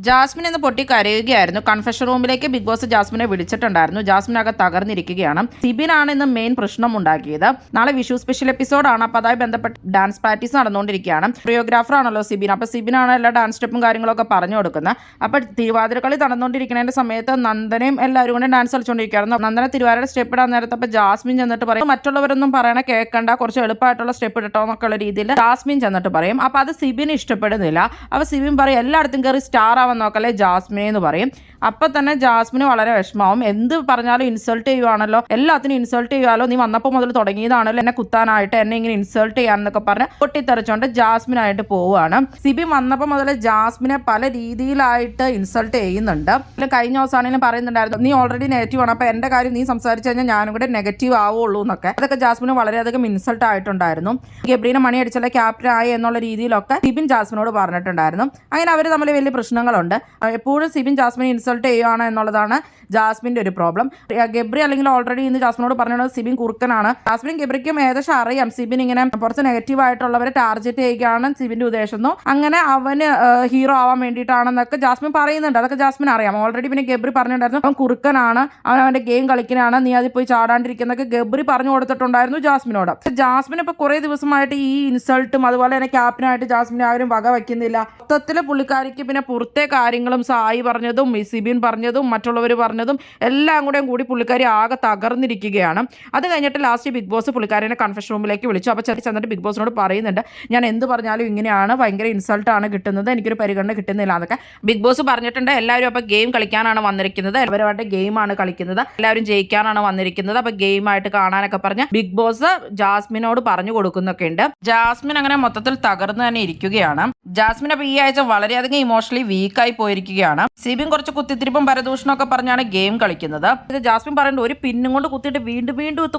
Jasmine ഇന്ന് പൊട്ടി കരയുകയായിരുന്നു. Confession റൂമിലേക്ക് ബിഗ് ബോസ് ജാസ്മിനെ വിളിച്ചിട്ടുണ്ടായിരുന്നു. ജാസ്മിനൊക്കെ തകർന്നിരിക്കുകയാണ്. സിബിനാണ് ഇന്ന് മെയിൻ പ്രശ്നം ഉണ്ടാക്കിയത്. നാളെ വിഷു സ്പെഷ്യൽ എപ്പിസോഡാണ്. അപ്പോൾ അതുമായി ബന്ധപ്പെട്ട് ഡാൻസ് പ്രാക്ടീസ് നടന്നുകൊണ്ടിരിക്കുകയാണ്. കൊറിയോഗ്രാഫർ ആണല്ലോ സിബിൻ. അപ്പോൾ സിബിനാണ് എല്ലാ ഡാൻസ് സ്റ്റെപ്പും കാര്യങ്ങളൊക്കെ പറഞ്ഞു കൊടുക്കുന്നത്. അപ്പോൾ തിരുവാതിരക്കളി നടന്നുകൊണ്ടിരിക്കുന്നതിന്റെ സമയത്ത് നന്ദനയും എല്ലാവരും കൂടെ ഡാൻസ് കളിച്ചുകൊണ്ടിരിക്കുകയായിരുന്നു. നന്ദന തിരുവാതിര സ്റ്റെപ്പ് ഇടാൻ നേരത്തെ അപ്പോൾ ജാസ്മിൻ ചെന്നിട്ട് പറയും, മറ്റുള്ളവരൊന്നും പറയണ കേൾക്കണ്ട, കുറച്ച് എളുപ്പമായിട്ടുള്ള സ്റ്റെപ്പ് ഇട്ടോ എന്നൊക്കെയുള്ള രീതിയിൽ ജാസ്മിൻ ചെന്നിട്ട് പറയും. അപ്പോൾ അത് സിബിന് ഇഷ്ടപ്പെടുന്നില്ല. അപ്പോൾ സിബിൻ പറയും, എല്ലായിടത്തും കയറി സ്റ്റാർ ആവാൻ നോക്കല്ലേ ജാസ്മിനെ എന്ന് പറയും. അപ്പൊ തന്നെ ജാസ്മിന് വളരെ വിഷമാവും. എന്ത് പറഞ്ഞാലും ഇൻസൾട്ട് ചെയ്യുവാണല്ലോ, എല്ലാത്തിനും ഇൻസൾട്ട് ചെയ്യുവാലോ, നീ വന്നപ്പോൾ മുതൽ തുടങ്ങിയതാണല്ലോ എന്നെ കുത്താനായിട്ട്, എന്നെ ഇങ്ങനെ ഇൻസൾട്ട് ചെയ്യാന്നൊക്കെ പറഞ്ഞ് പൊട്ടിത്തെറിച്ചോണ്ട് ജാസ്മിനായിട്ട് പോവുകയാണ്. സിബി വന്നപ്പോൾ മുതൽ ജാസ്മിനെ പല രീതിയിലായിട്ട് ഇൻസൾട്ട് ചെയ്യുന്നുണ്ട്. കഴിഞ്ഞ ദിവസമാണെങ്കിലും പറയുന്നുണ്ടായിരുന്നു, നീ ഓൾറെഡി നെഗറ്റീവ് ആണ്, അപ്പൊ എന്റെ കാര്യം നീ സംസാരിച്ചു കഴിഞ്ഞാൽ ഞാനും കൂടെ നെഗറ്റീവ് ആവുള്ളൂ എന്നൊക്കെ. അതൊക്കെ ജാസ്മിന് വളരെയധികം ഇൻസൾട്ട് ആയിട്ടുണ്ടായിരുന്നു. ഗബ്രീനെ മണി അടിച്ചല്ല ക്യാപ്റ്റൻ ആയി എന്നുള്ള രീതിയിലൊക്കെ സിബിൻ ജാസ്മിനോട് പറഞ്ഞിട്ടുണ്ടായിരുന്നു. അങ്ങനെ അവർ തമ്മിൽ വലിയ പ്രശ്നങ്ങളുണ്ട്. എപ്പോഴും സിബിൻ ജാസ്മിനെ ഇൻസൾട്ട് ചെയ്യുകയാണ് എന്നുള്ളതാണ് ജാസ്മിൻ്റെ ഒരു പ്രോബ്ലം. ഗബ്രി അല്ലെങ്കിൽ ഓൾറെഡി ഇന്ന് ജാസ്മിനോട് പറഞ്ഞത് സിബിൻ കുറുക്കനാണ്. ജാസ്മിനും ഗബ്രിക്കും ഏകദേശം അറിയാം സിബിൻ ഇങ്ങനെ കുറച്ച് നെഗറ്റീവ് ആയിട്ടുള്ളവരെ ടാർഗറ്റ് ചെയ്യുകയാണ് സിബിൻ്റെ ഉദ്ദേശം. അങ്ങനെ അവന് ഹീറോ ആവാൻ വേണ്ടിയിട്ടാണെന്നൊക്കെ ജാസ്മിൻ പറയുന്നുണ്ട്. അതൊക്കെ ജാസ്മിൻ അറിയാം ഓൾറെഡി. പിന്നെ ഗബ്രി പറഞ്ഞിട്ടുണ്ടായിരുന്നു, അവൻ കുറുക്കനാണ്, അവൻ്റെ ഗെയിം കളിക്കാനാണ്, നീ അതിൽ പോയി ചാടാണ്ടിരിക്കുന്നൊക്കെ ഗബ്രി പറഞ്ഞു കൊടുത്തിട്ടുണ്ടായിരുന്നു ജാസ്മിനോട്. ജാസ്മിൻ ഇപ്പോൾ കുറേ ദിവസമായിട്ട് ഈ ഇൻസൾട്ടും അതുപോലെ തന്നെ ക്യാപ്റ്റനായിട്ട് ജാസ്മിനെ ആരും വക വയ്ക്കുന്നില്ല. മൊത്തത്തിൽ പുള്ളിക്കാരിക്ക് പിന്നെ പുറത്തെ കാര്യങ്ങളും സായി പറഞ്ഞതും സിബിൻ പറഞ്ഞതും മറ്റുള്ളവർ പറഞ്ഞതും എല്ലാം കൂടി പുള്ളിക്കാരി ആകെ തകർന്നിരിക്കുകയാണ്. അത് കഴിഞ്ഞിട്ട് ലാസ്റ്റ് ബിഗ് ബോസ് പുള്ളിക്കാരിനെ കൺഫെഷൻ റൂമിലേക്ക് വിളിച്ചു. അപ്പോൾ ചെന്നിട്ട് ബിഗ് ബോസിനോട് പറയുന്നുണ്ട്, ഞാൻ എന്ത് പറഞ്ഞാലും ഇങ്ങനെയാണ്, ഭയങ്കര ഇൻസൾട്ടാണ് കിട്ടുന്നത്, എനിക്കൊരു പരിഗണന കിട്ടുന്നില്ല എന്നൊക്കെ ബിഗ് ബോസ് പറഞ്ഞിട്ടുണ്ട്. എല്ലാവരും അപ്പോൾ ഗെയിം കളിക്കാനാണ് വന്നിരിക്കുന്നത്, എല്ലാവരുമായിട്ട് ഗെയിമാണ് കളിക്കുന്നത്, എല്ലാവരും ജയിക്കാനാണ് വന്നിരിക്കുന്നത്, അപ്പോൾ ഗെയിമായിട്ട് കാണാനൊക്കെ പറഞ്ഞ് ബിഗ് ബോസ് ജാസ്മിനോട് പറഞ്ഞു കൊടുക്കുന്നൊക്കെ ഉണ്ട്. ജാസ്മിൻ അങ്ങനെ മൊത്തത്തിൽ തകർന്ന് തന്നെ ഇരിക്കുകയാണ്. ജാസ്മിൻ അപ്പോൾ ഈ ആഴ്ച വളരെയധികം ഇമോഷണലി വീക്കായി പോയിരിക്കുകയാണ്. സിബിൻ കുറച്ച് കുത്തിത്തിരിപ്പും പരദൂഷണമൊക്കെ പറഞ്ഞാണ് ഗെയിം കളിക്കുന്നത്. ഇത് ജാസ്മിൻ പറയുന്നത്, ഒരു പിന്നും കൊണ്ട് കുത്തിയിട്ട് വീണ്ടും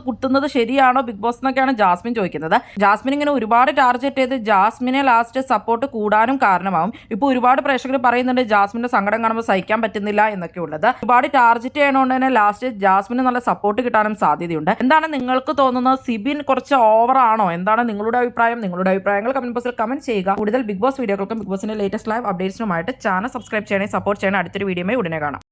കുത്തുന്നത് ശരിയാണോ ബിഗ് ബോസ് എന്നൊക്കെയാണ് ജാസ്മിൻ ചോദിക്കുന്നത്. ജാസ്മിൻ ഇങ്ങനെ ഒരുപാട് ടാർഗറ്റ് ചെയ്ത് ജാസ്മിനെ ലാസ്റ്റ് സപ്പോർട്ട് കൂടാനും കാരണമാവും. ഇപ്പോൾ ഒരുപാട് പ്രേക്ഷകർ പറയുന്നുണ്ട് ജാസ്മിന്റെ സങ്കടം കാണുമ്പോൾ സഹിക്കാൻ പറ്റുന്നില്ല എന്നൊക്കെ ഉള്ളത്. ഒരുപാട് ടാർഗറ്റ് ചെയ്യണോണ്ട് തന്നെ ലാസ്റ്റ് ജാസ്മിന് നല്ല സപ്പോർട്ട് കിട്ടാനും സാധ്യതയുണ്ട്. എന്താണ് നിങ്ങൾക്ക് തോന്നുന്നത്? സിബിൻ കുറച്ച് ഓവർ ആണോ? എന്താണ് നിങ്ങളുടെ അഭിപ്രായം? നിങ്ങളുടെ അഭിപ്രായങ്ങൾ കമന്റ് ബോക്സിൽ കമന്റ് ചെയ്യുക. കൂടുതൽ ബിഗ് ബോസ് വീഡിയോകൾക്കും ബിഗ് ബോസിന്റെ ലേറ്റസ്റ്റ് ലൈവ് അപ്ഡേറ്റ്സിനുമായിട്ട് ചാനൽ സബ്സ്ക്രൈബ് ചെയ്യണേ, സപ്പോർട്ട് ചെയ്യണേ. അടുത്തൊരു വീഡിയോയുമായി ഉടനെ കാണാം.